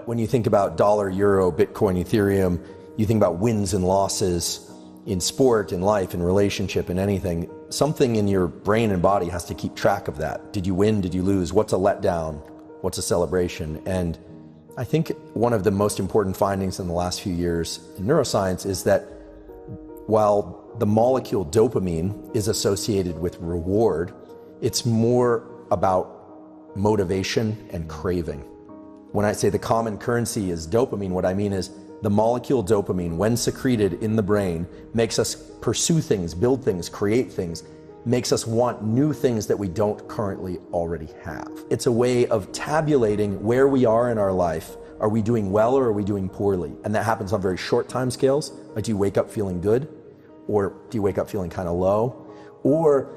When you think about dollar, euro, Bitcoin, Ethereum, you think about wins and losses in sport, in life, in relationship, in anything. Something in your brain and body has to keep track of that. Did you win? Did you lose? What's a letdown? What's a celebration? And I think one of the most important findings in the last few years in neuroscience is that while the molecule dopamine is associated with reward, it's more about motivation and craving. When I say the common currency is dopamine, what I mean is the molecule dopamine, when secreted in the brain, makes us pursue things, build things, create things, makes us want new things that we don't currently already have. It's a way of tabulating where we are in our life. Are we doing well or are we doing poorly? And that happens on very short time scales. Like, do you wake up feeling good? Or do you wake up feeling kind of low? Or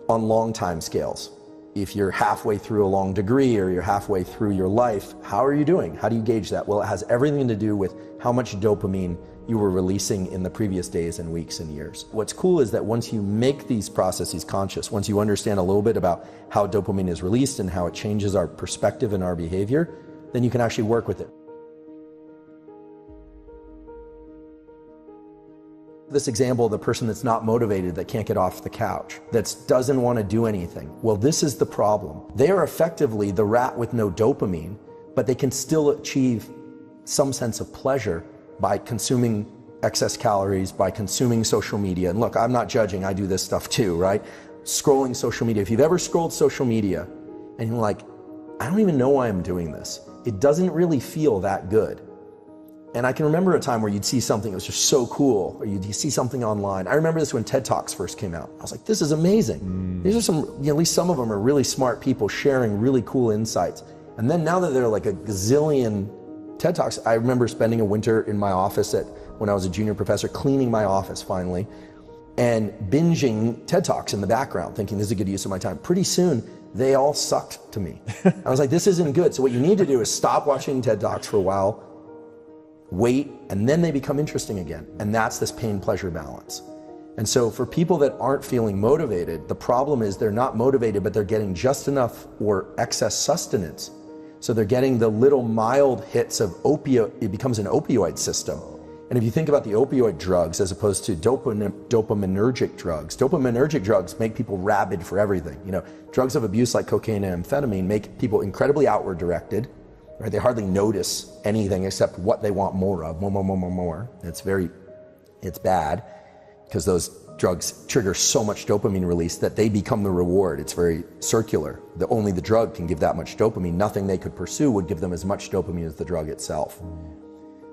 on long time scales. If you're halfway through a long degree or you're halfway through your life, how are you doing? How do you gauge that? Well, it has everything to do with how much dopamine you were releasing in the previous days and weeks and years. What's cool is that once you make these processes conscious, once you understand a little bit about how dopamine is released and how it changes our perspective and our behavior, then you can actually work with it. This example of the person that's not motivated, that can't get off the couch, that doesn't want to do anything. Well, this is the problem. They are effectively the rat with no dopamine, but they can still achieve some sense of pleasure by consuming excess calories, by consuming social media. And look, I'm not judging, I do this stuff too, right? Scrolling social media. If you've ever scrolled social media and you're like, I don't even know why I'm doing this. It doesn't really feel that good. And I can remember a time where you'd see something that was just so cool, or you'd see something online. I remember this when TED Talks first came out. I was like, this is amazing. These are some, at least some of them are really smart people sharing really cool insights. And then now that there are like a gazillion TED Talks, I remember spending a winter in my office when I was a junior professor, cleaning my office finally, and binging TED Talks in the background, thinking this is a good use of my time. Pretty soon, they all sucked to me. I was like, this isn't good. So what you need to do is stop watching TED Talks for a while, wait, and then they become interesting again. And that's this pain-pleasure balance. And so for people that aren't feeling motivated, the problem is they're not motivated, but they're getting just enough or excess sustenance. So they're getting the little mild hits of opioid, it becomes an opioid system. And if you think about the opioid drugs as opposed to dopaminergic drugs make people rabid for everything. You know, drugs of abuse like cocaine and amphetamine make people incredibly outward directed. Right? They hardly notice anything except what they want more of, more. It's bad because those drugs trigger so much dopamine release that they become the reward. It's very circular. Only the drug can give that much dopamine. Nothing they could pursue would give them as much dopamine as the drug itself.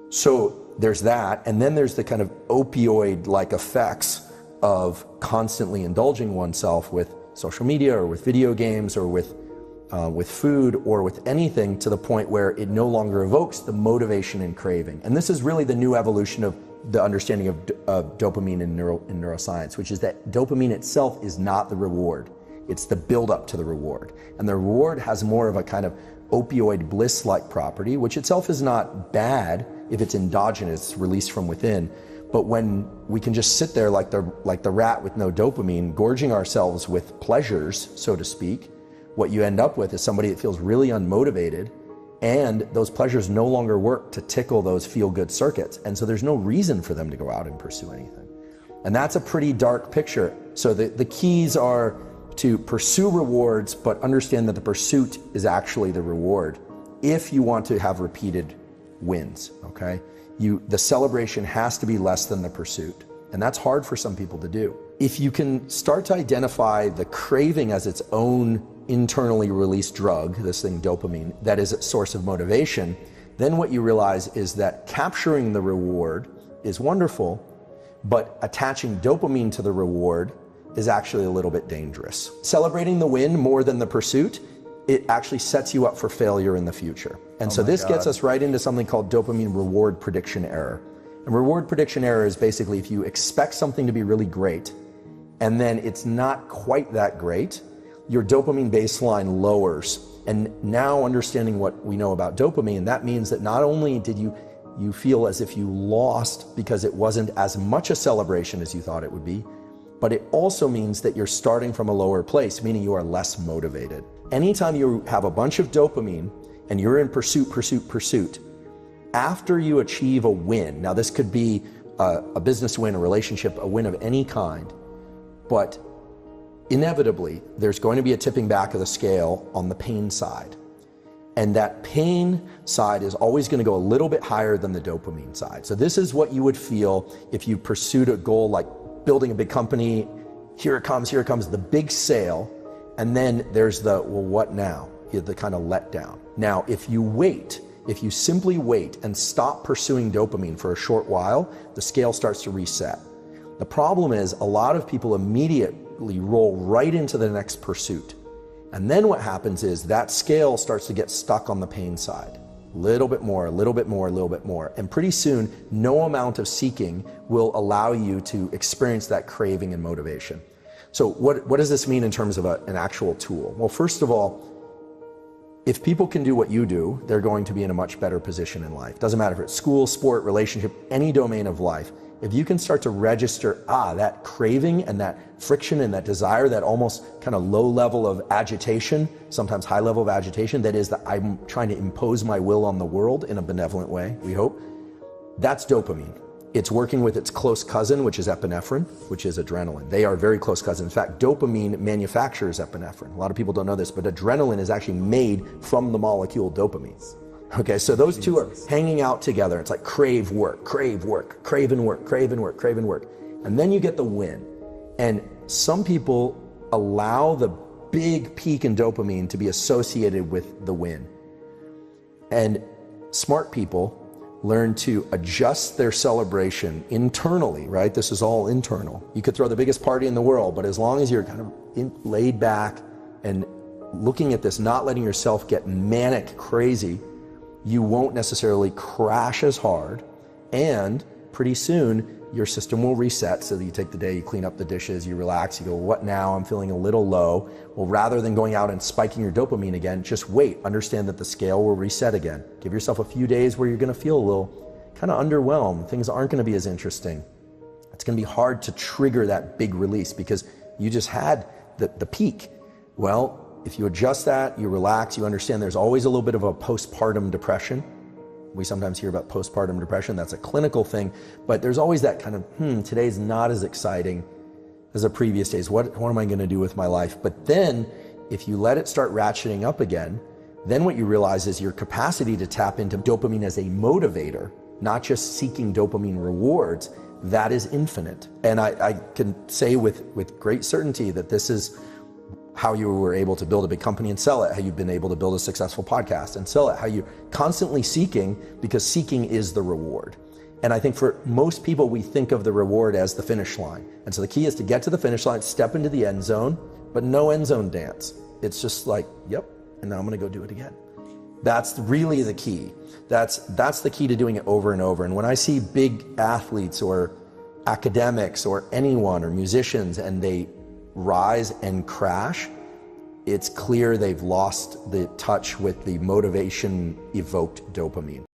So there's that, and then there's the kind of opioid-like effects of constantly indulging oneself with social media or with video games or with food or with anything, to the point where it no longer evokes the motivation and craving. And this is really the new evolution of the understanding of dopamine in neuroscience, which is that dopamine itself is not the reward. It's the build-up to the reward. And the reward has more of a kind of opioid bliss-like property, which itself is not bad if it's endogenous, released from within. But when we can just sit there like the rat with no dopamine, gorging ourselves with pleasures, so to speak, what you end up with is somebody that feels really unmotivated, and those pleasures no longer work to tickle those feel-good circuits. And so there's no reason for them to go out and pursue anything. And that's a pretty dark picture. So the keys are to pursue rewards, but understand that the pursuit is actually the reward if you want to have repeated wins, okay? The celebration has to be less than the pursuit. And that's hard for some people to do. If you can start to identify the craving as its own internally released drug, this thing dopamine, that is a source of motivation, then what you realize is that capturing the reward is wonderful, but attaching dopamine to the reward is actually a little bit dangerous. Celebrating the win more than the pursuit, it actually sets you up for failure in the future. And so this gets us right into something called dopamine reward prediction error. And reward prediction error is basically if you expect something to be really great and then it's not quite that great, your dopamine baseline lowers. And now, understanding what we know about dopamine, that means that not only did you feel as if you lost because it wasn't as much a celebration as you thought it would be, but it also means that you're starting from a lower place, meaning you are less motivated. Anytime you have a bunch of dopamine and you're in pursuit, After you achieve a win, now this could be a business win, a relationship, a win of any kind, but inevitably there's going to be a tipping back of the scale on the pain side. And that pain side is always going to go a little bit higher than the dopamine side. So this is what you would feel if you pursued a goal like building a big company. Here it comes, the big sale. And then there's the, well, what now? The kind of letdown. Now, if you simply wait and stop pursuing dopamine for a short while, the scale starts to reset. The problem is a lot of people immediately roll right into the next pursuit. And then what happens is that scale starts to get stuck on the pain side. A little bit more, a little bit more, a little bit more. And pretty soon, no amount of seeking will allow you to experience that craving and motivation. So what does this mean in terms of an actual tool? Well, first of all, if people can do what you do, they're going to be in a much better position in life. Doesn't matter if it's school, sport, relationship, any domain of life. If you can start to register, that craving and that friction and that desire, that almost kind of low level of agitation, sometimes high level of agitation, that is that I'm trying to impose my will on the world in a benevolent way, we hope, that's dopamine. It's working with its close cousin, which is epinephrine, which is adrenaline. They are very close cousins. In fact, dopamine manufactures epinephrine. A lot of people don't know this, but adrenaline is actually made from the molecule dopamine. Okay, so those two are hanging out together. It's like crave work, crave work, crave and work, crave and work, crave and work. And then you get the win. And some people allow the big peak in dopamine to be associated with the win. And smart people learn to adjust their celebration internally, right? This is all internal. You could throw the biggest party in the world, but as long as you're kind of laid back and looking at this, not letting yourself get manic crazy, you won't necessarily crash as hard, and pretty soon your system will reset. So that you take the day, you clean up the dishes, you relax, you go, what now? I'm feeling a little low. Well, rather than going out and spiking your dopamine again, just wait, understand that the scale will reset again. Give yourself a few days where you're gonna feel a little kind of underwhelmed. Things aren't gonna be as interesting. It's gonna be hard to trigger that big release because you just had the peak. Well, if you adjust that, you relax, you understand there's always a little bit of a postpartum depression. We sometimes hear about postpartum depression. That's a clinical thing, but there's always that kind of, today's not as exciting as the previous days. What am I going to do with my life? But then if you let it start ratcheting up again, then what you realize is your capacity to tap into dopamine as a motivator, not just seeking dopamine rewards, that is infinite. And I can say with great certainty that this is how you were able to build a big company and sell it, how you've been able to build a successful podcast and sell it, how you're constantly seeking, because seeking is the reward. And I think for most people, we think of the reward as the finish line. And so the key is to get to the finish line, step into the end zone, but no end zone dance. It's just like, yep, and now I'm gonna go do it again. That's really the key. That's the key to doing it over and over. And when I see big athletes or academics or anyone or musicians and they rise and crash, it's clear they've lost the touch with the motivation evoked dopamine.